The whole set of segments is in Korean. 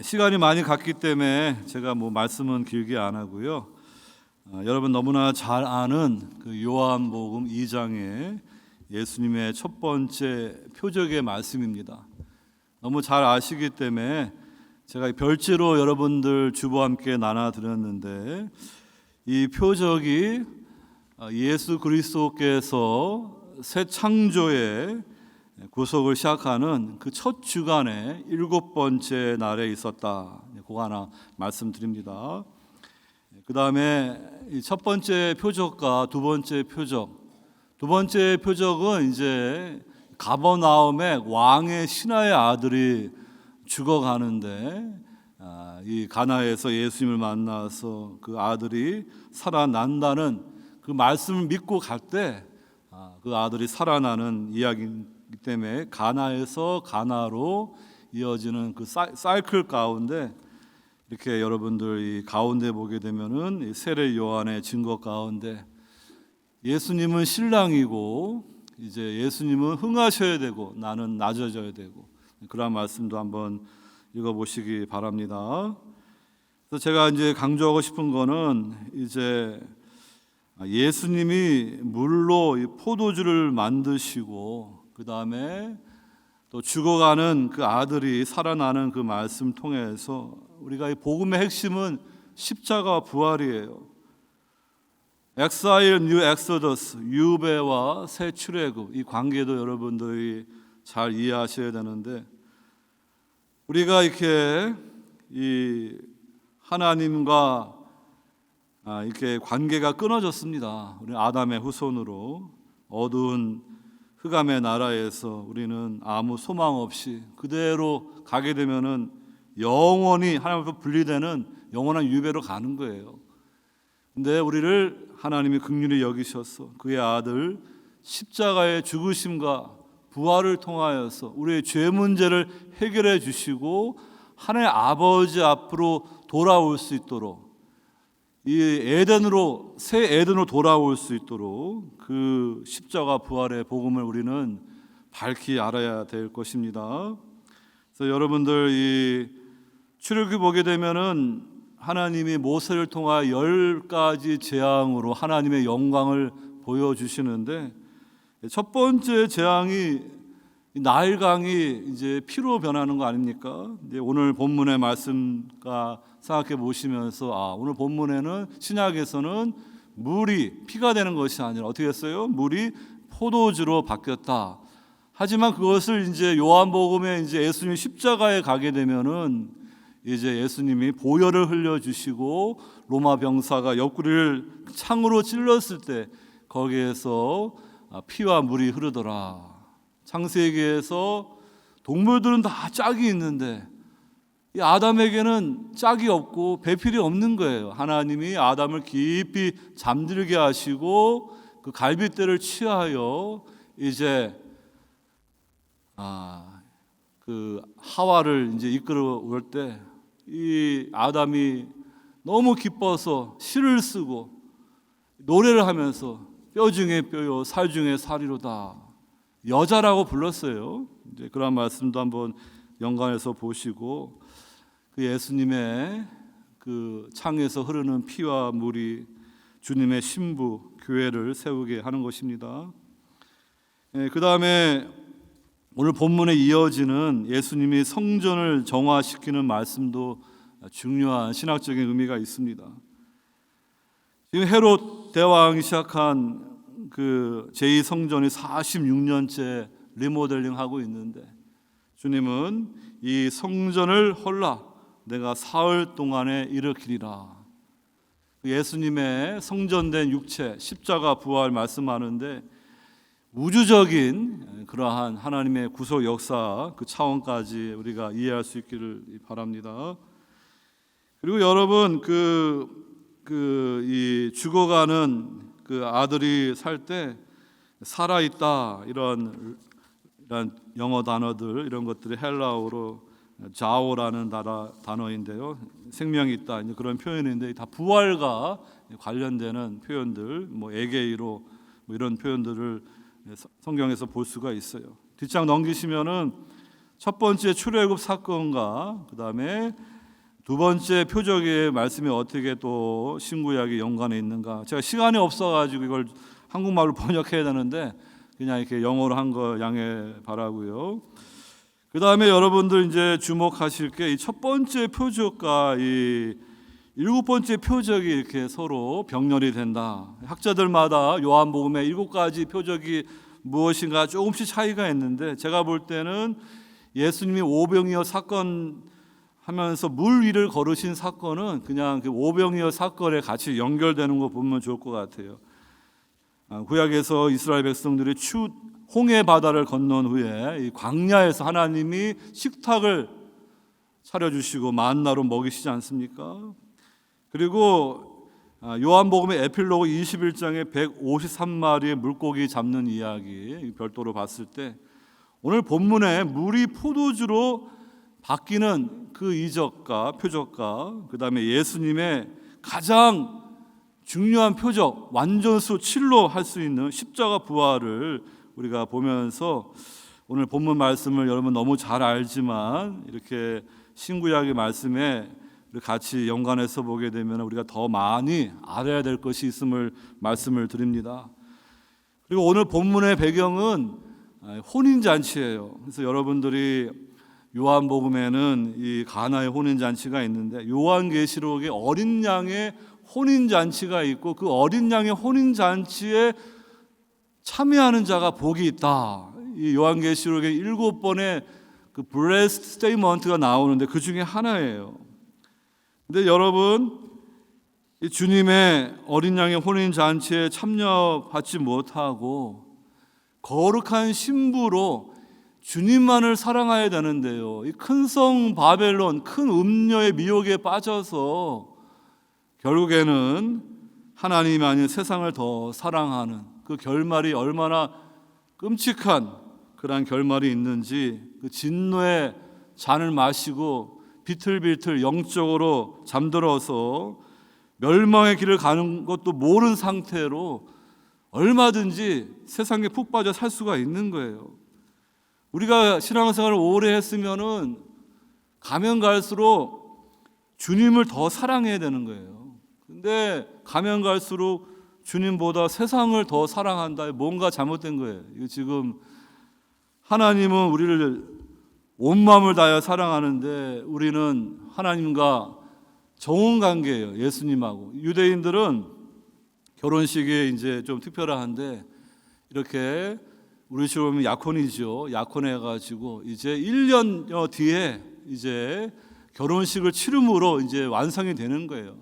시간이 많이 갔기 때문에 제가 말씀은 길게 안 하고요. 여러분 너무나 잘 아는 그 요한복음 2장의 예수님의 첫 번째 표적의 말씀입니다. 너무 잘 아시기 때문에 제가 별지로 여러분들 주보와 함께 나눠 드렸는데, 이 표적이 예수 그리스도께서 새 창조의 구속을 시작하는 그 첫 주간의 7번째 날에 있었다. 그거 하나 말씀드립니다. 그 다음에 첫 번째 표적과 두 번째 표적은 이제 가버나움에 왕의 신하의 아들이 죽어가는데, 이 가나에서 예수님을 만나서 그 아들이 살아난다는 그 말씀을 믿고 갈 때 그 아들이 살아나는 이야기이기 때문에 가나에서 가나로 이어지는 그 사이클 가운데, 이렇게 여러분들 이 가운데 보게 되면은 세례 요한의 증거 가운데 예수님은 신랑이고 이제 예수님은 흥하셔야 되고 나는 낮아져야 되고, 그런 말씀도 한번 읽어보시기 바랍니다. 그래서 제가 이제 강조하고 싶은 거는, 이제 예수님이 물로 포도주를 만드시고 그 다음에 또 죽어가는 그 아들이 살아나는 그 말씀 통해서 우리가 이 복음의 핵심은 십자가 부활이에요. 엑사일 뉴 엑소더스, 유배와 새 출애굽, 이 관계도 여러분들이 잘 이해하셔야 되는데, 우리가 이렇게 이 하나님과 이렇게 관계가 끊어졌습니다. 우리 아담의 후손으로 어두운 흑암의 나라에서 우리는 아무 소망 없이 그대로 가게 되면은 영원히 하나님과 분리되는 영원한 유배로 가는 거예요. 근데 우리를 하나님이 긍휼히 여기셔서 그의 아들 십자가의 죽으심과 부활을 통하여서 우리의 죄 문제를 해결해 주시고 하나님 아버지 앞으로 돌아올 수 있도록, 이 에덴으로, 새 에덴으로 돌아올 수 있도록 그 십자가 부활의 복음을 우리는 밝히 알아야 될 것입니다. 그래서 여러분들 이 출애굽 보게 되면은 하나님이 모세를 통하여 10가지 재앙으로 하나님의 영광을 보여주시는데, 첫 번째 재앙이 나일강이 이제 피로 변하는 거 아닙니까? 이제 오늘 본문의 말씀과 생각해 보시면서, 오늘 본문에는 신약에서는 물이 피가 되는 것이 아니라 어떻게 했어요? 물이 포도주로 바뀌었다. 하지만 그것을 이제 요한복음에 이제 예수님 십자가에 가게 되면은 이제 예수님이 보혈을 흘려 주시고 로마 병사가 옆구리를 창으로 찔렀을 때 거기에서 피와 물이 흐르더라. 창세기에서 동물들은 다 짝이 있는데 이 아담에게는 짝이 없고 배필이 없는 거예요. 하나님이 아담을 깊이 잠들게 하시고 그 갈빗대를 취하여 이제 그 하와를 이제 이끌어 올 때 이 아담이 너무 기뻐서 시를 쓰고 노래를 하면서 뼈 중에 뼈요 살 중에 살이로다 여자라고 불렀어요. 이제 그런 말씀도 한번 연관해서 보시고, 그 예수님의 그 창에서 흐르는 피와 물이 주님의 신부 교회를 세우게 하는 것입니다. 그 다음에 오늘 본문에 이어지는 예수님이 성전을 정화시키는 말씀도 중요한 신학적인 의미가 있습니다. 지금 헤롯 대왕이 시작한 그 제2성전이 46년째 리모델링하고 있는데, 주님은 이 성전을 헐라 내가 사흘 동안에 일으키리라. 예수님의 성전된 육체 십자가 부활 말씀하는데, 우주적인 그러한 하나님의 구속 역사 그 차원까지 우리가 이해할 수 있기를 바랍니다. 그리고 여러분 이 죽어가는 그 아들이 살 때 살아 있다 이런 영어 단어들, 이런 것들이 헬라어로 자오라는 단어인데요. 생명이 있다 그런 표현인데, 다 부활과 관련되는 표현들, 에게이로 이런 표현들을 성경에서 볼 수가 있어요. 뒷장 넘기시면은 첫 번째 출애굽 사건과 그 다음에 두 번째 표적의 말씀이 어떻게 또 신구약에 연관해 있는가? 제가 시간이 없어가지고 이걸 한국말로 번역해야 되는데 그냥 이렇게 영어로 한 거 양해 바라고요. 그 다음에 여러분들 이제 주목하실 게 이 첫 번째 표적과 이 일곱 번째 표적이 이렇게 서로 병렬이 된다. 학자들마다 요한복음의 7가지 표적이 무엇인가 조금씩 차이가 있는데 제가 볼 때는 예수님이 오병이어 사건 하면서 물 위를 걸으신 사건은 그냥 그 오병이어 사건에 같이 연결되는 거 보면 좋을 것 같아요. 구약에서 이스라엘 백성들이 홍해 바다를 건넌 후에 이 광야에서 하나님이 식탁을 차려주시고 만나로 먹이시지 않습니까? 그리고 요한복음의 에필로그 21장에 153마리의 물고기 잡는 이야기 별도로 봤을 때 오늘 본문에 물이 포도주로 바뀌는 그 이적과 표적과 그 다음에 예수님의 가장 중요한 표적 완전수 7로 할 수 있는 십자가 부활을 우리가 보면서 오늘 본문 말씀을 여러분 너무 잘 알지만 이렇게 신구약의 말씀에 같이 연관해서 보게 되면 우리가 더 많이 알아야 될 것이 있음을 말씀을 드립니다. 그리고 오늘 본문의 배경은 혼인잔치예요. 그래서 여러분들이 요한복음에는 이 가나의 혼인잔치가 있는데 요한계시록에 어린 양의 혼인잔치가 있고 그 어린 양의 혼인잔치에 참여하는 자가 복이 있다. 이 요한계시록에 7번의 그 blessed statement가 나오는데 그 중에 하나예요. 근데 여러분 이 주님의 어린 양의 혼인잔치에 참여받지 못하고 거룩한 신부로 주님만을 사랑해야 되는데요. 이 큰 성 바벨론, 큰 음녀의 미혹에 빠져서 결국에는 하나님이 아닌 세상을 더 사랑하는 그 결말이 얼마나 끔찍한 그런 결말이 있는지 그 진노의 잔을 마시고 비틀비틀 영적으로 잠들어서 멸망의 길을 가는 것도 모르는 상태로 얼마든지 세상에 푹 빠져 살 수가 있는 거예요. 우리가 신앙생활을 오래 했으면은 가면 갈수록 주님을 더 사랑해야 되는 거예요. 근데 가면 갈수록 주님보다 세상을 더 사랑한다. 뭔가 잘못된 거예요. 이거 지금 하나님은 우리를 온 마음을 다하여 사랑하는데 우리는 하나님과 정원 관계예요. 예수님하고. 유대인들은 결혼식이 이제 좀 특별한데 이렇게 우리 식으로 보면 약혼이죠. 약혼해 가지고 이제 1년 뒤에 이제 결혼식을 치름으로 이제 완성이 되는 거예요.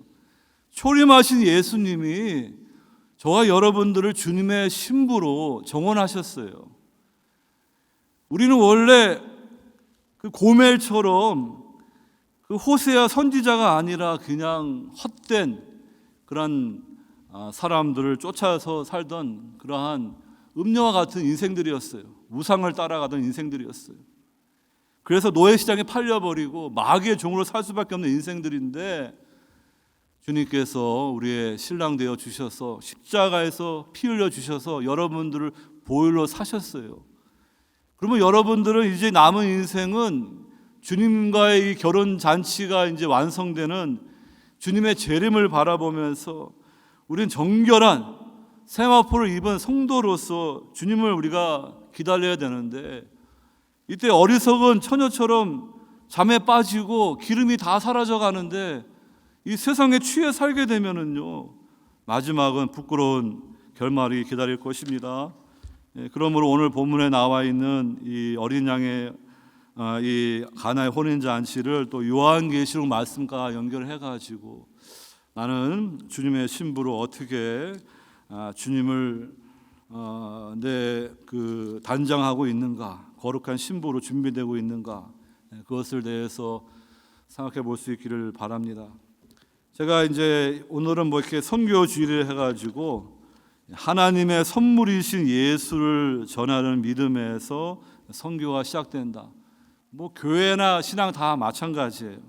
초림하신 예수님이 저와 여러분들을 주님의 신부로 정원하셨어요. 우리는 원래 그 고멜처럼 그 호세아 선지자가 아니라 그냥 헛된 그런 사람들을 쫓아서 살던 그러한 음녀와 같은 인생들이었어요. 우상을 따라가던 인생들이었어요. 그래서 노예시장에 팔려버리고 마귀의 종으로 살 수밖에 없는 인생들인데 주님께서 우리의 신랑 되어 주셔서 십자가에서 피 흘려 주셔서 여러분들을 보혈로 사셨어요. 그러면 여러분들은 이제 남은 인생은 주님과의 이 결혼 잔치가 이제 완성되는 주님의 재림을 바라보면서 우리는 정결한 세마포를 입은 성도로서 주님을 우리가 기다려야 되는데 이때 어리석은 처녀처럼 잠에 빠지고 기름이 다 사라져 가는데 이 세상에 취해 살게 되면은요 마지막은 부끄러운 결말이 기다릴 것입니다. 그러므로 오늘 본문에 나와 있는 이 어린 양의 이 가나의 혼인잔치를 또 요한계시록 말씀과 연결해 가지고 나는 주님의 신부로 어떻게 주님을 내 그 단장하고 있는가, 거룩한 신부로 준비되고 있는가, 그것을 대해서 생각해 볼 수 있기를 바랍니다. 제가 이제 오늘은 뭐 이렇게 선교 주의를 해가지고 하나님의 선물이신 예수를 전하는 믿음에서 선교가 시작된다. 뭐 교회나 신앙 다 마찬가지예요.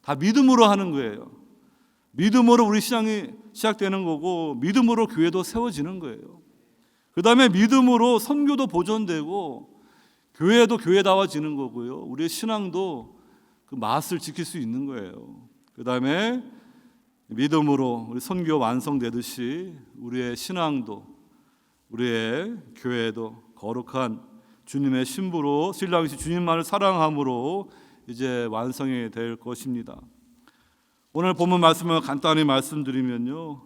다 믿음으로 하는 거예요. 믿음으로 우리 신앙이 시작되는 거고 믿음으로 교회도 세워지는 거예요. 그 다음에 믿음으로 선교도 보존되고 교회도 교회다워지는 거고요. 우리의 신앙도 그 맛을 지킬 수 있는 거예요. 그 다음에 믿음으로 우리 선교 완성되듯이 우리의 신앙도, 우리의 교회도 거룩한 주님의 신부로 신랑이신 주님만을 사랑함으로 이제 완성이 될 것입니다. 오늘 본문 말씀을 간단히 말씀드리면요,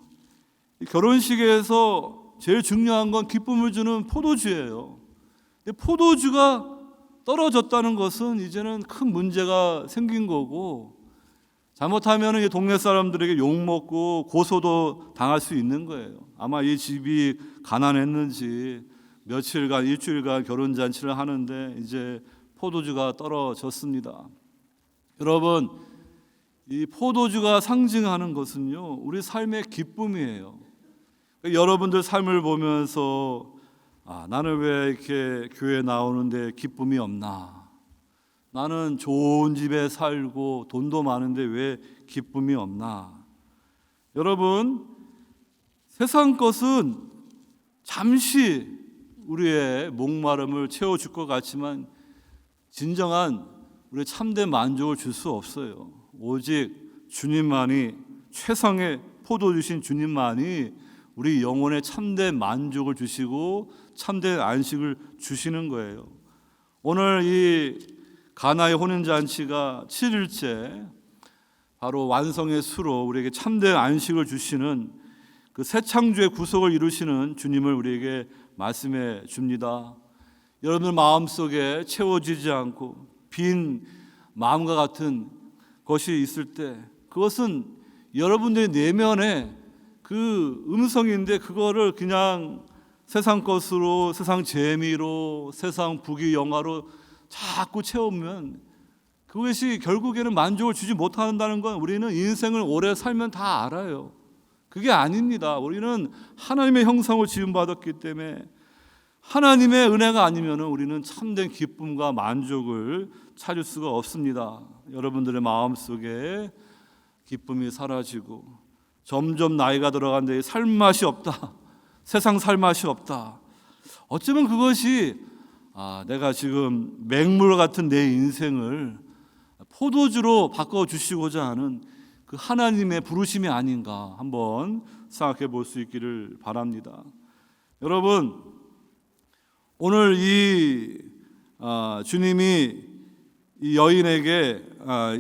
결혼식에서 제일 중요한 건 기쁨을 주는 포도주예요. 근데 포도주가 떨어졌다는 것은 이제는 큰 문제가 생긴 거고, 잘못하면 이 동네 사람들에게 욕먹고 고소도 당할 수 있는 거예요. 아마 이 집이 가난했는지 며칠간, 일주일간 결혼잔치를 하는데 이제 포도주가 떨어졌습니다. 여러분, 이 포도주가 상징하는 것은요, 우리 삶의 기쁨이에요. 여러분들 삶을 보면서 나는 왜 이렇게 교회 나오는데 기쁨이 없나? 나는 좋은 집에 살고 돈도 많은데 왜 기쁨이 없나? 여러분, 세상 것은 잠시 우리의 목마름을 채워줄 것 같지만 진정한 우리의 참된 만족을 줄 수 없어요. 오직 주님만이, 최상의 포도주신 주님만이 우리 영혼에 참된 만족을 주시고 참된 안식을 주시는 거예요. 오늘 이 가나의 혼인잔치가 7일째 바로 완성의 수로 우리에게 참된 안식을 주시는 그 새 창조의 구속을 이루시는 주님을 우리에게 말씀해 줍니다. 여러분들 마음속에 채워지지 않고 빈 마음과 같은 것이 있을 때 그것은 여러분들의 내면에 그 음성인데 그거를 그냥 세상 것으로, 세상 재미로, 세상 부귀영화로 자꾸 채우면 그것이 결국에는 만족을 주지 못한다는 건 우리는 인생을 오래 살면 다 알아요. 그게 아닙니다. 우리는 하나님의 형상을 지음받았기 때문에 하나님의 은혜가 아니면 우리는 참된 기쁨과 만족을 찾을 수가 없습니다. 여러분들의 마음속에 기쁨이 사라지고 점점 나이가 들어가는데 살맛이 없다, 세상 살맛이 없다. 어쩌면 그것이 내가 지금 맹물 같은 내 인생을 포도주로 바꿔주시고자 하는 그 하나님의 부르심이 아닌가 한번 생각해 볼 수 있기를 바랍니다. 여러분, 오늘 이 주님이 이 여인에게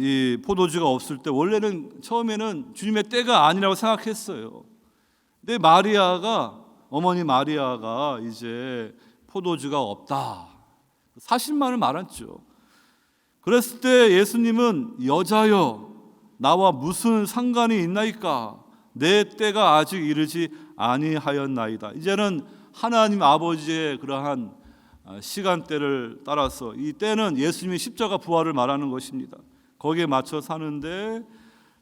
이 포도주가 없을 때 원래는 처음에는 주님의 때가 아니라고 생각했어요. 근데 어머니 마리아가 이제 포도주가 없다, 사실만을 말했죠. 그랬을 때 예수님은 여자여 나와 무슨 상관이 있나이까? 내 때가 아직 이르지 아니하였나이다. 이제는 하나님 아버지의 그러한 시간대를 따라서 이 때는 예수님의 십자가 부활을 말하는 것입니다. 거기에 맞춰 사는데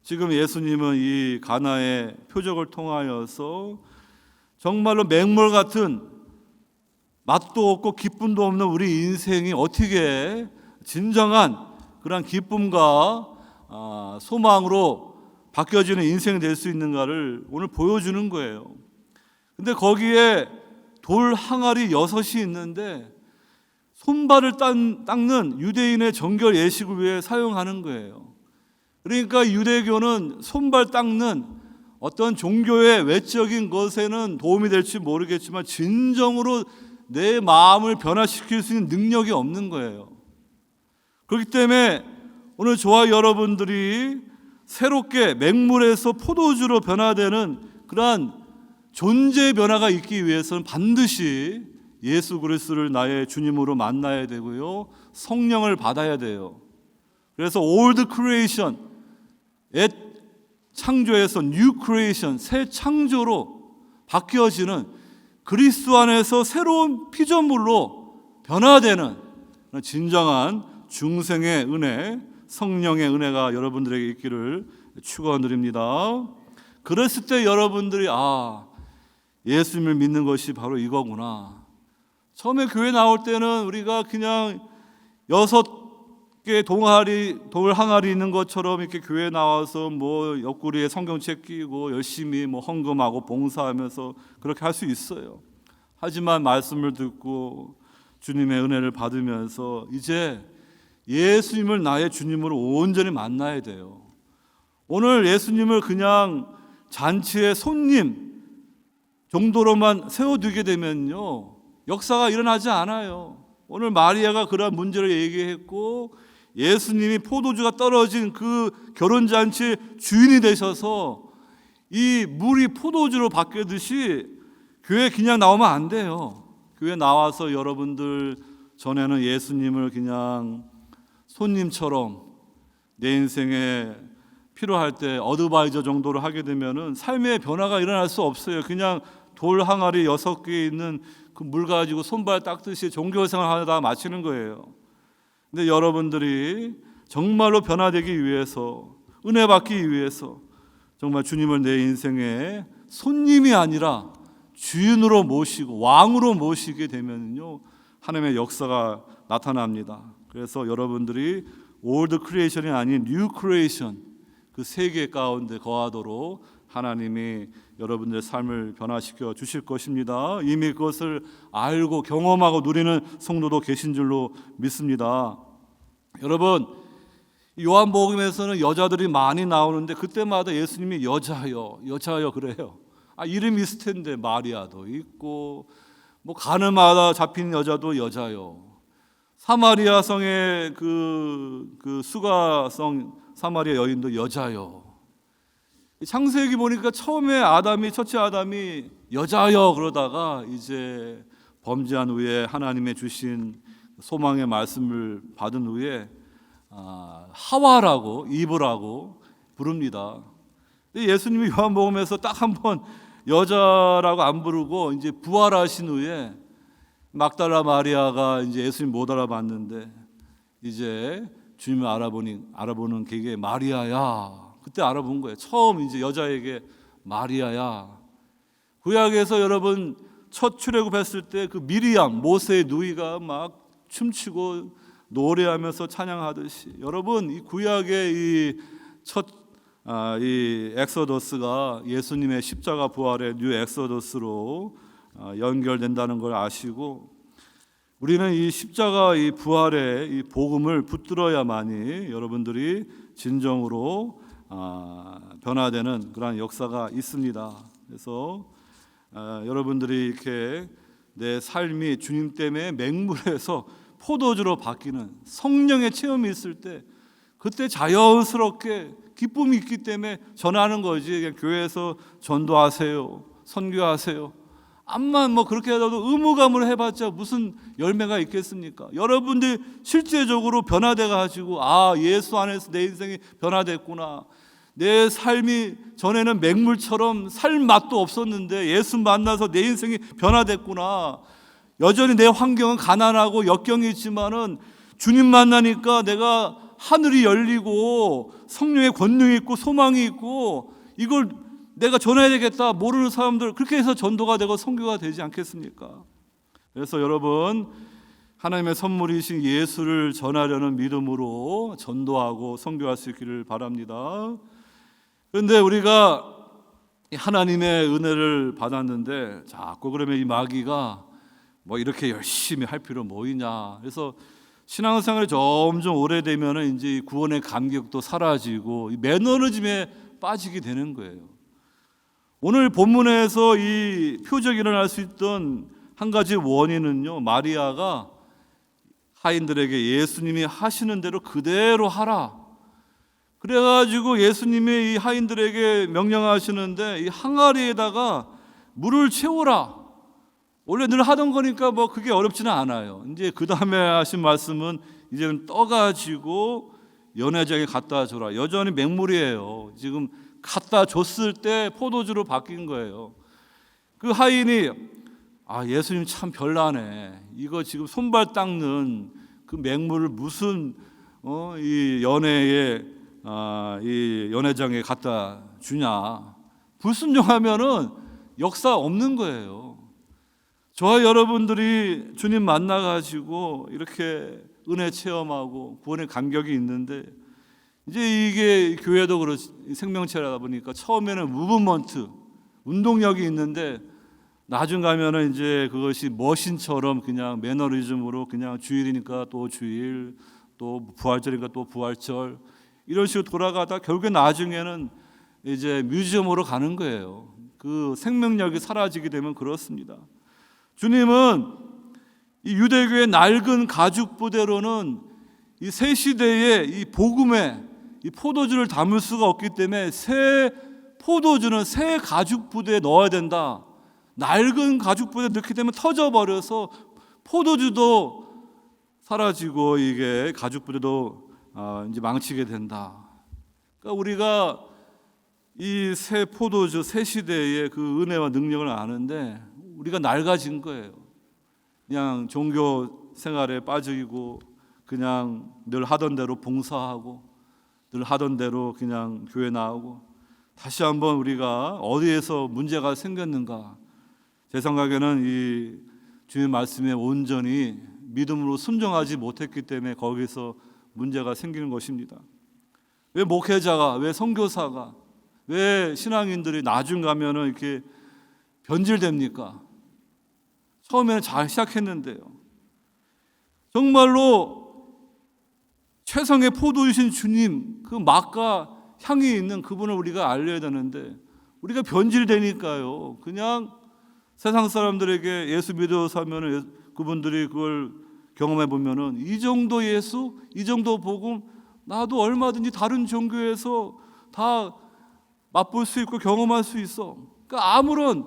지금 예수님은 이 가나의 표적을 통하여서 정말로 맹물 같은 맛도 없고 기쁨도 없는 우리 인생이 어떻게 진정한 그런 기쁨과 소망으로 바뀌어지는 인생이 될 수 있는가를 오늘 보여주는 거예요. 근데 거기에 돌 항아리 6이 있는데 손발을 닦는 유대인의 정결 예식을 위해 사용하는 거예요. 그러니까 유대교는 손발 닦는 어떤 종교의 외적인 것에는 도움이 될지 모르겠지만 진정으로 내 마음을 변화시킬 수 있는 능력이 없는 거예요. 그렇기 때문에 오늘 저와 여러분들이 새롭게 맹물에서 포도주로 변화되는 그러한 존재의 변화가 있기 위해서는 반드시 예수 그리스도를 나의 주님으로 만나야 되고요, 성령을 받아야 돼요. 그래서 old creation, 옛 창조에서 new creation, 새 창조로 바뀌어지는 그리스도 안에서 새로운 피조물로 변화되는 진정한 중생의 은혜, 성령의 은혜가 여러분들에게 있기를 축원드립니다. 그랬을 때 여러분들이 예수님을 믿는 것이 바로 이거구나. 처음에 교회 나올 때는 우리가 그냥 6개 돌 항아리 있는 것처럼 이렇게 교회 나와서 뭐 옆구리에 성경책 끼고 열심히 뭐 헌금하고 봉사하면서 그렇게 할 수 있어요. 하지만 말씀을 듣고 주님의 은혜를 받으면서 이제 예수님을 나의 주님으로 온전히 만나야 돼요. 오늘 예수님을 그냥 잔치의 손님 정도로만 세워두게 되면요, 역사가 일어나지 않아요. 오늘 마리아가 그러한 문제를 얘기했고 예수님이 포도주가 떨어진 그 결혼잔치 주인이 되셔서 이 물이 포도주로 바뀌듯이 교회 그냥 나오면 안 돼요. 교회 나와서 여러분들 전에는 예수님을 그냥 손님처럼 내 인생에 필요할 때 어드바이저 정도로 하게 되면은 삶의 변화가 일어날 수 없어요. 그냥 돌 항아리 6개 있는 그 물 가지고 손발 닦듯이 종교생활 하다 마치는 거예요. 근데 여러분들이 정말로 변화되기 위해서, 은혜 받기 위해서 정말 주님을 내 인생에 손님이 아니라 주인으로 모시고 왕으로 모시게 되면요, 하나님의 역사가 나타납니다. 그래서 여러분들이 올드 크리에이션이 아닌 뉴 크리에이션, 그 세계 가운데 거하도록 하나님이 여러분들의 삶을 변화시켜 주실 것입니다. 이미 그것을 알고 경험하고 누리는 성도도 계신 줄로 믿습니다. 여러분, 요한복음에서는 여자들이 많이 나오는데 그때마다 예수님이 여자여 그래요. 이름이 있을 텐데 마리아도 있고 뭐 가늠하다 잡힌 여자도 여자요. 사마리아 성의 그 수가성 사마리아 여인도 여자요. 창세기 보니까 처음에 첫째 아담이 여자여 그러다가 이제 범죄한 후에 하나님의 주신 소망의 말씀을 받은 후에 하와라고, 이브라고 부릅니다. 예수님이 요한복음에서 딱 한 번 여자라고 안 부르고 이제 부활하신 후에 막달라 마리아가 이제 예수님 못 알아봤는데 이제 주님을 알아보는 계기에 마리아야. 그때 알아본 거예요. 처음 이제 여자에게 마리아야. 구약에서 여러분 첫 출애굽했을 때 그 미리암 모세의 누이가 막 춤추고 노래하면서 찬양하듯이 여러분 이 구약의 이 엑소더스가 예수님의 십자가 부활의 뉴 엑소더스로 연결된다는 걸 아시고 우리는 이 십자가 이 부활의 이 복음을 붙들어야만이 여러분들이 진정으로 변화되는 그런 역사가 있습니다. 그래서 여러분들이 이렇게 내 삶이 주님 때문에 맹물에서 포도주로 바뀌는 성령의 체험이 있을 때 그때 자연스럽게 기쁨이 있기 때문에 전하는 거지. 그냥 교회에서 전도하세요, 선교하세요. 암만 뭐 그렇게 해도 의무감으로 해봤자 무슨 열매가 있겠습니까? 여러분들 실제적으로 변화돼 가지고 예수 안에서 내 인생이 변화됐구나. 내 삶이 전에는 맹물처럼 살 맛도 없었는데 예수 만나서 내 인생이 변화됐구나. 여전히 내 환경은 가난하고 역경이 있지만은 주님 만나니까 내가 하늘이 열리고 성령의 권능이 있고 소망이 있고 이걸 내가 전해야 되겠다. 모르는 사람들 그렇게 해서 전도가 되고 선교가 되지 않겠습니까? 그래서 여러분 하나님의 선물이신 예수를 전하려는 믿음으로 전도하고 선교할 수 있기를 바랍니다. 그런데 우리가 하나님의 은혜를 받았는데 자꾸 그러면 이 마귀가 뭐 이렇게 열심히 할 필요 뭐 있냐. 그래서 신앙생활이 점점 오래되면 이제 구원의 감격도 사라지고 매너리즘에 빠지게 되는 거예요. 오늘 본문에서 이 표적이 일어날 수 있던 한 가지 원인은요, 마리아가 하인들에게 예수님이 하시는 대로 그대로 하라. 그래가지고 예수님이 이 하인들에게 명령하시는데 이 항아리에다가 물을 채우라. 원래 늘 하던 거니까 뭐 그게 어렵지는 않아요. 이제 그 다음에 하신 말씀은 이제는 떠가지고 연회장에 갖다 줘라. 여전히 맹물이에요. 지금 갖다 줬을 때 포도주로 바뀐 거예요. 그 하인이 예수님 참 별나네. 이거 지금 손발 닦는 그 맹물을 무슨 이 연회에 이 연회장에 갖다 주냐. 불순종하면은 역사 없는 거예요. 저와 여러분들이 주님 만나가지고 이렇게 은혜 체험하고 구원의 감격이 있는데 이제 이게 교회도 그렇지 생명체라다 보니까 처음에는 무브먼트 운동력이 있는데 나중 가면은 이제 그것이 머신처럼 그냥 매너리즘으로 그냥 주일이니까 또 주일 또 부활절인가 또 부활절 이런 식으로 돌아가다 결국에 나중에는 이제 뮤지엄으로 가는 거예요. 그 생명력이 사라지게 되면 그렇습니다. 주님은 이 유대교의 낡은 가죽 부대로는 이 새 시대에 이 복음에 이 포도주를 담을 수가 없기 때문에 새 포도주는 새 가죽 부대에 넣어야 된다. 낡은 가죽 부대에 넣게 되면 터져버려서 포도주도 사라지고 이게 가죽 부대도 이제 망치게 된다. 그러니까 우리가 이 새 포도주 새 시대의 그 은혜와 능력을 아는데 우리가 낡아진 거예요. 그냥 종교 생활에 빠지고 그냥 늘 하던 대로 봉사하고 늘 하던 대로 그냥 교회 나오고 다시 한번 우리가 어디에서 문제가 생겼는가? 제 생각에는 이 주님 말씀에 온전히 믿음으로 순종하지 못했기 때문에 거기서 문제가 생기는 것입니다. 왜 목회자가, 왜 선교사가, 왜 신앙인들이 나중 가면은 이렇게 변질됩니까? 처음에는 잘 시작했는데요. 정말로 최성의 포도주신 주님, 그 맛과 향이 있는 그분을 우리가 알려야 되는데 우리가 변질되니까요. 그냥 세상 사람들에게 예수 믿어서 하면은 그분들이 그걸 경험해 보면은 이 정도 예수, 이 정도 복음 나도 얼마든지 다른 종교에서 다 맛볼 수 있고 경험할 수 있어. 그러니까 아무런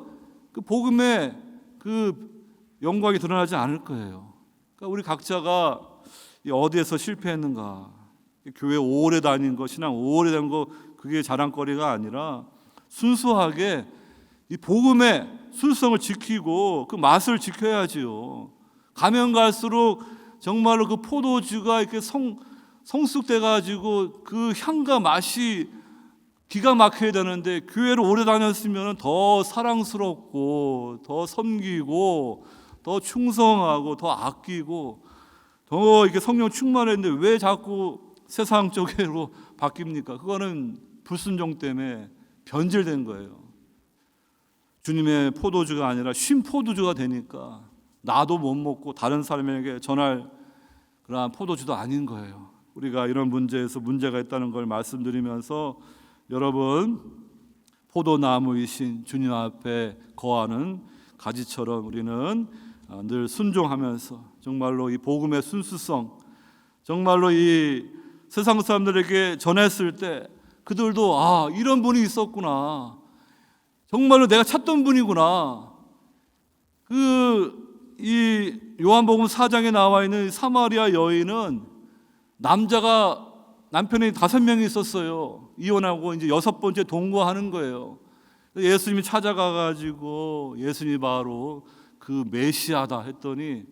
그 복음의 그 영광이 드러나지 않을 거예요. 그러니까 우리 각자가 어디에서 실패했는가? 교회 오래 다닌 거, 신앙 오래 된 거 그게 자랑거리가 아니라 순수하게 이 복음의 순수성을 지키고 그 맛을 지켜야지요. 가면 갈수록 정말로 그 포도주가 이렇게 성숙돼 가지고 그 향과 맛이 기가 막혀야 되는데 교회를 오래 다녔으면 더 사랑스럽고 더 섬기고 더 충성하고 더 아끼고 더 이렇게 성령 충만했는데 왜 자꾸 세상 쪽으로 바뀝니까? 그거는 불순종 때문에 변질된 거예요. 주님의 포도주가 아니라 쉰 포도주가 되니까 나도 못 먹고 다른 사람에게 전할 그러한 포도주도 아닌 거예요. 우리가 이런 문제에서 문제가 있다는 걸 말씀드리면서 여러분 포도나무이신 주님 앞에 거하는 가지처럼 우리는 늘 순종하면서 정말로 이 복음의 순수성 정말로 이 세상 사람들에게 전했을 때 그들도 이런 분이 있었구나. 정말로 내가 찾던 분이구나. 이 요한복음 4장에 나와 있는 사마리아 여인은 남편이 5명이 있었어요. 이혼하고 이제 6번째 동거하는 거예요. 예수님이 찾아가 가지고 예수님이 바로 그 메시아다 했더니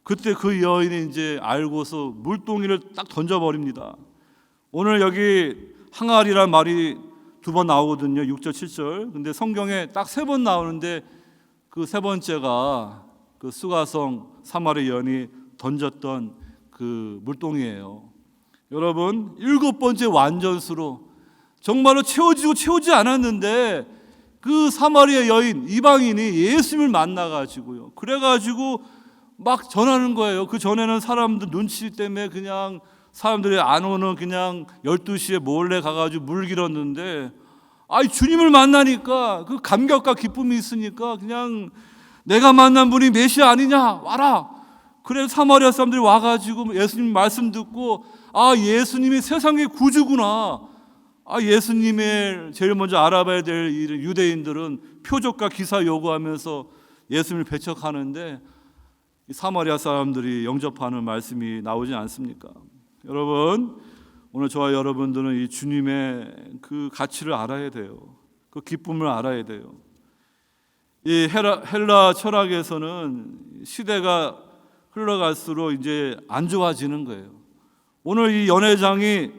그때 그 여인이 이제 알고서 물동이를 딱 던져버립니다. 오늘 여기 항아리란 말이 2번 나오거든요. 6절 7절. 근데 성경에 딱 3번 나오는데 그 3번째가 그 수가성 사마리아 여인이 던졌던 그 물동이에요. 여러분 7번째 완전수로 정말로 채워지지 않았는데 그 사마리아 여인 이방인이 예수님을 만나가지고요. 그래가지고 막 전하는 거예요. 그 전에는 사람들 눈치 때문에 그냥 사람들이 안 오는 그냥 12시에 몰래 가가지고 물 길었는데 주님을 만나니까 그 감격과 기쁨이 있으니까 그냥 내가 만난 분이 메시아 아니냐 와라. 그래서 사마리아 사람들이 와가지고 예수님 말씀 듣고 예수님이 세상의 구주구나. 예수님을 제일 먼저 알아봐야 될 유대인들은 표적과 기사 요구하면서 예수님을 배척하는데 사마리아 사람들이 영접하는 말씀이 나오지 않습니까? 여러분 오늘 저와 여러분들은 이 주님의 그 가치를 알아야 돼요. 그 기쁨을 알아야 돼요. 이 헬라 철학에서는 시대가 흘러갈수록 이제 안 좋아지는 거예요. 오늘 이 연회장이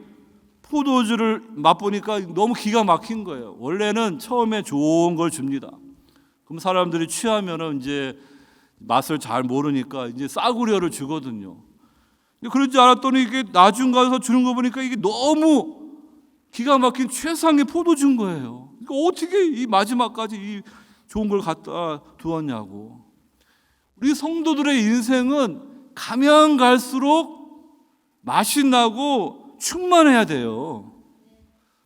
포도주를 맛보니까 너무 기가 막힌 거예요. 원래는 처음에 좋은 걸 줍니다. 그럼 사람들이 취하면은 이제 맛을 잘 모르니까 이제 싸구려를 주거든요. 그러지 않았더니 이게 나중 가서 주는 거 보니까 이게 너무 기가 막힌 최상의 포도주인 거예요. 그러니까 어떻게 이 마지막까지 이 좋은 걸 갖다 두었냐고. 우리 성도들의 인생은 가면 갈수록 맛이 나고 충만해야 돼요.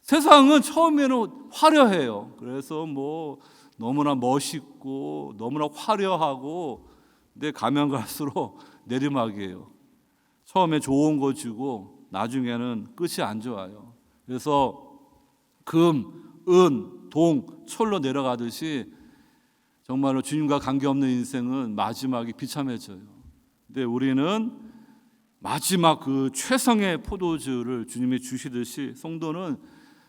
세상은 처음에는 화려해요. 그래서 뭐 너무나 멋있고 너무나 화려하고, 근데 가면 갈수록 내리막이에요. 처음에 좋은 거 주고 나중에는 끝이 안 좋아요. 그래서 금, 은, 동, 철로 내려가듯이 정말로 주님과 관계없는 인생은 마지막이 비참해져요. 근데 우리는 마지막 그 최상의 포도주를 주님이 주시듯이 성도는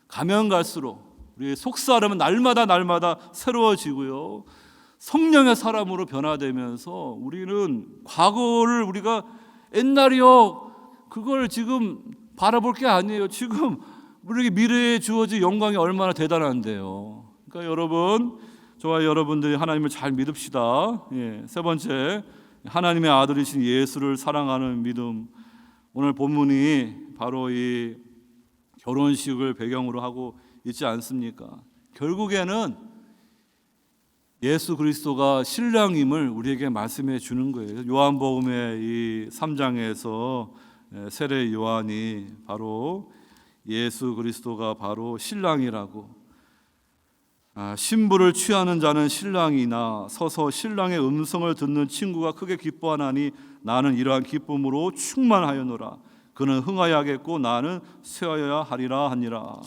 가면 갈수록 우리의 속사람은 날마다 새로워지고요, 성령의 사람으로 변화되면서 우리는 과거를 우리가 옛날이요 그걸 지금 바라볼 게 아니에요. 지금 우리에게 미래에 주어질 영광이 얼마나 대단한데요. 그러니까 여러분, 저와 여러분들이 하나님을 잘 믿읍시다. 세 번째, 하나님의 아들이신 예수를 사랑하는 믿음. 오늘 본문이 바로 이 결혼식을 배경으로 하고 있지 않습니까? 결국에는 예수 그리스도가 신랑임을 우리에게 말씀해 주는 거예요. 요한복음의 이 3장에서 세례 요한이 바로 예수 그리스도가 바로 신랑이라고, 신부를 취하는 자는 신랑이나 서서 신랑의 음성을 듣는 친구가 크게 기뻐하나니 나는 이러한 기쁨으로 충만하였노라. 그는 흥하여야겠고 나는 쇠하여야 하리라 하니라.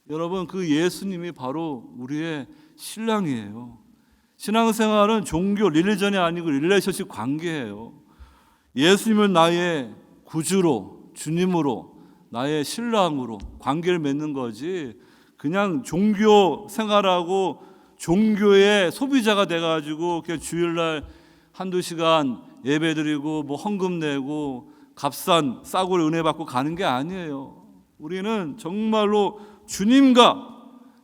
여러분, 그 예수님이 바로 우리의 신랑이에요. 신앙생활은 종교, 릴리전이 아니고 릴레이션십 관계예요. 예수님을 나의 구주로, 주님으로, 나의 신랑으로 관계를 맺는 거지, 그냥 종교 생활하고 종교의 소비자가 돼가지고 그냥 주일날 한두 시간 예배드리고 뭐 헌금 내고 값싼 싸구려 은혜 받고 가는 게 아니에요. 우리는 정말로 주님과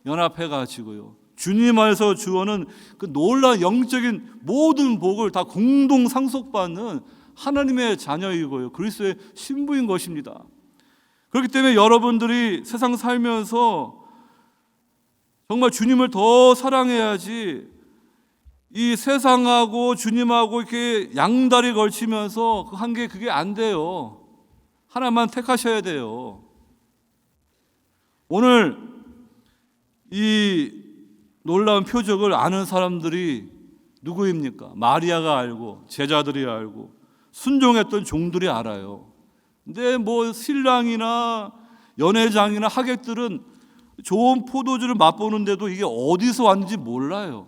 연합해가지고요, 주님 안에서 주어는 그 놀라운 영적인 모든 복을 다 공동 상속받는 하나님의 자녀이고요, 그리스도의 신부인 것입니다. 그렇기 때문에 여러분들이 세상 살면서 정말 주님을 더 사랑해야지, 이 세상하고 주님하고 이렇게 양다리 걸치면서 그 한계, 그게 안 돼요. 하나만 택하셔야 돼요. 오늘 이 놀라운 표적을 아는 사람들이 누구입니까? 마리아가 알고, 제자들이 알고, 순종했던 종들이 알아요. 근데 뭐 신랑이나 연회장이나 하객들은 좋은 포도주를 맛보는데도 이게 어디서 왔는지 몰라요.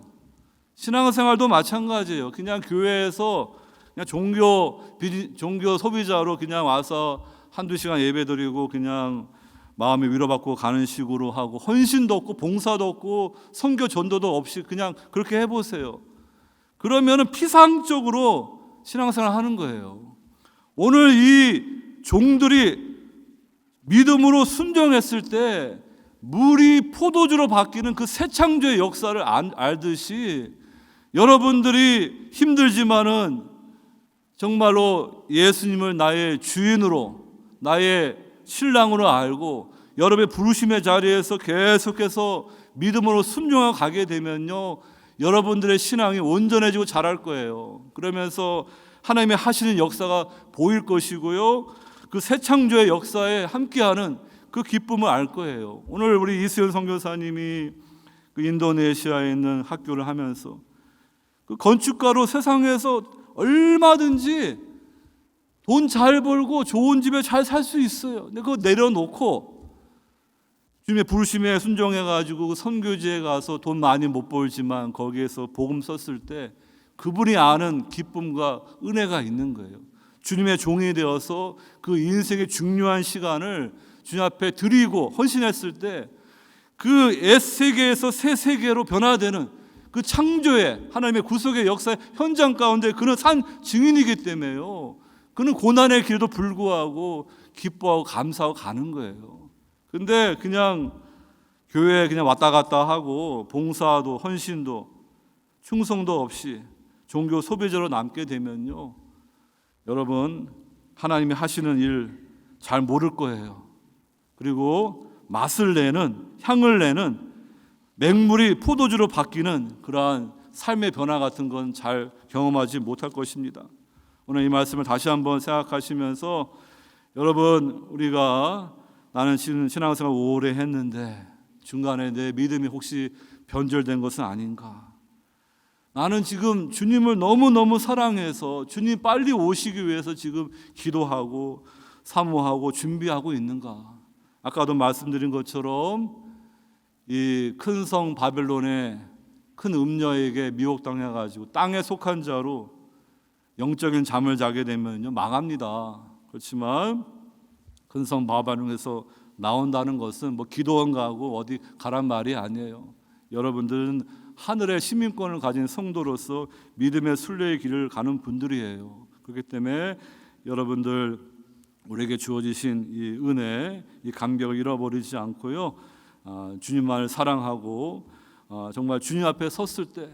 신앙생활도 마찬가지예요. 그냥 교회에서 그냥 종교 소비자로 그냥 와서 한두 시간 예배드리고 그냥 마음이 위로받고 가는 식으로 하고, 헌신도 없고 봉사도 없고 선교 전도도 없이 그냥 그렇게 해보세요. 그러면은 피상적으로 신앙생활 하는 거예요. 오늘 이 종들이 믿음으로 순종했을 때 물이 포도주로 바뀌는 그 새 창조의 역사를 알듯이, 여러분들이 힘들지만은 정말로 예수님을 나의 주인으로, 나의 신랑으로 알고 여러분의 부르심의 자리에서 계속해서 믿음으로 순종하고 가게 되면요, 여러분들의 신앙이 온전해지고 자랄 거예요. 그러면서 하나님의 하시는 역사가 보일 것이고요, 그 새 창조의 역사에 함께하는 그 기쁨을 알 거예요. 오늘 우리 이수연 선교사님이 그 인도네시아에 있는 학교를 하면서 그 건축가로 세상에서 얼마든지 돈 잘 벌고 좋은 집에 잘 살 수 있어요. 근데 그거 내려놓고 주님의 부르심에 순종해가지고 선교지에 가서 돈 많이 못 벌지만 거기에서 복음 썼을 때 그분이 아는 기쁨과 은혜가 있는 거예요. 주님의 종이 되어서 그 인생의 중요한 시간을 주님 앞에 드리고 헌신했을 때 그 옛 세계에서 새 세계로 변화되는 그 창조의 하나님의 구속의 역사의 현장 가운데 그는 산 증인이기 때문에요, 그는 고난의 길에도 불구하고 기뻐하고 감사하고 가는 거예요. 근데 그냥 교회에 그냥 왔다 갔다 하고 봉사도 헌신도 충성도 없이 종교 소비자로 남게 되면요, 여러분 하나님이 하시는 일 잘 모를 거예요. 그리고 맛을 내는, 향을 내는 맹물이 포도주로 바뀌는 그러한 삶의 변화 같은 건 잘 경험하지 못할 것입니다. 오늘 이 말씀을 다시 한번 생각하시면서 여러분, 우리가 나는 신앙생활 오래 했는데 중간에 내 믿음이 혹시 변절된 것은 아닌가? 나는 지금 주님을 너무너무 사랑해서 주님 빨리 오시기 위해서 지금 기도하고 사모하고 준비하고 있는가? 아까도 말씀드린 것처럼 이 큰 성 바벨론의 큰 음녀에게 미혹당해가지고 땅에 속한 자로 영적인 잠을 자게 되면요 망합니다. 그렇지만 큰 성 바벨론에서 나온다는 것은 뭐 기도원 가고 어디 가란 말이 아니에요. 여러분들은 하늘의 시민권을 가진 성도로서 믿음의 순례의 길을 가는 분들이에요. 그렇기 때문에 여러분들 우리에게 주어지신 이 은혜, 이 감격을 잃어버리지 않고요, 주님만을 사랑하고 정말 주님 앞에 섰을 때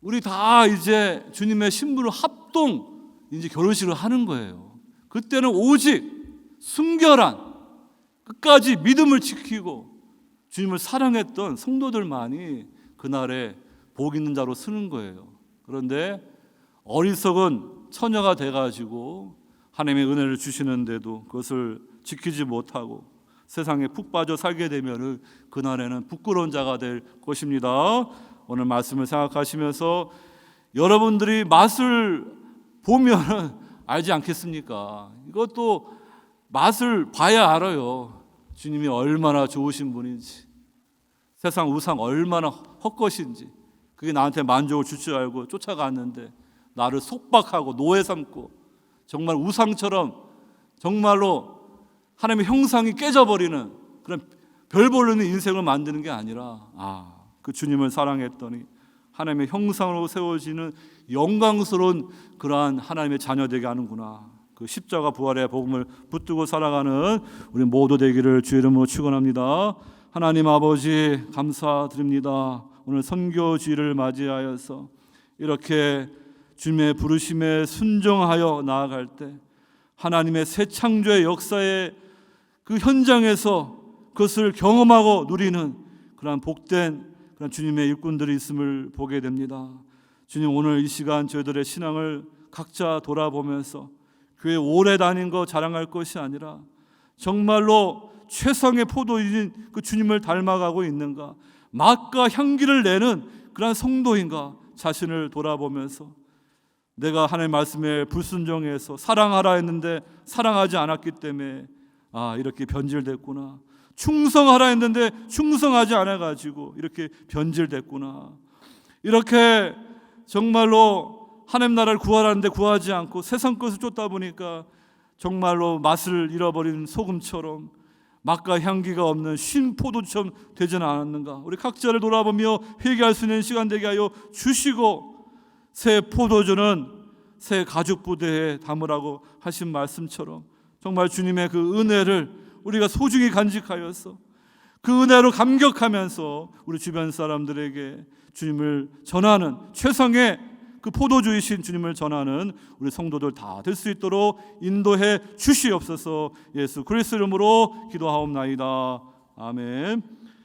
우리 다 이제 주님의 신부로 합동 이제 결혼식을 하는 거예요. 그때는 오직 순결한 끝까지 믿음을 지키고 주님을 사랑했던 성도들만이 그날에 복 있는 자로 서는 거예요. 그런데 어리석은 처녀가 돼가지고 하나님의 은혜를 주시는데도 그것을 지키지 못하고 세상에 푹 빠져 살게 되면 그날에는 부끄러운 자가 될 것입니다. 오늘 말씀을 생각하시면서 여러분들이 맛을 보면 알지 않겠습니까? 이것도 맛을 봐야 알아요. 주님이 얼마나 좋으신 분인지, 세상 우상 얼마나 헛것인지, 그게 나한테 만족을 줄 줄 알고 쫓아갔는데 나를 속박하고 노예 삼고 정말 우상처럼 정말로 하나님의 형상이 깨져버리는 그런 별 보는 인생을 만드는 게 아니라 그 주님을 사랑했더니 하나님의 형상으로 세워지는 영광스러운 그러한 하나님의 자녀 되게 하는구나. 그 십자가 부활의 복음을 붙들고 살아가는 우리 모두 되기를 주의 이름으로 축원합니다. 하나님 아버지 감사드립니다. 오늘 선교주의를 맞이하여서 이렇게 주님의 부르심에 순종하여 나아갈 때 하나님의 새 창조의 역사의 그 현장에서 그것을 경험하고 누리는 그런 복된 그런 주님의 일꾼들이 있음을 보게 됩니다. 주님, 오늘 이 시간 저희들의 신앙을 각자 돌아보면서 교회 오래 다닌 거 자랑할 것이 아니라 정말로 최상의 포도인 그 주님을 닮아가고 있는가, 맛과 향기를 내는 그런 성도인가 자신을 돌아보면서 내가 하나님의 말씀에 불순종해서 사랑하라 했는데 사랑하지 않았기 때문에 이렇게 변질됐구나. 충성하라 했는데 충성하지 않아가지고 이렇게 변질됐구나. 이렇게 정말로 하나님 나라를 구하라는데 구하지 않고 세상 것을 쫓다 보니까 정말로 맛을 잃어버린 소금처럼 맛과 향기가 없는 쉰 포도처럼 되지는 않았는가. 우리 각자를 돌아보며 회개할 수 있는 시간 되게 하여 주시고 새 포도주는 새 가죽 부대에 담으라고 하신 말씀처럼 정말 주님의 그 은혜를 우리가 소중히 간직하여서 그 은혜로 감격하면서 우리 주변 사람들에게 주님을 전하는 최상의 그 포도주이신 주님을 전하는 우리 성도들 다 될 수 있도록 인도해 주시옵소서. 예수 그리스도 이름으로 기도하옵나이다. 아멘.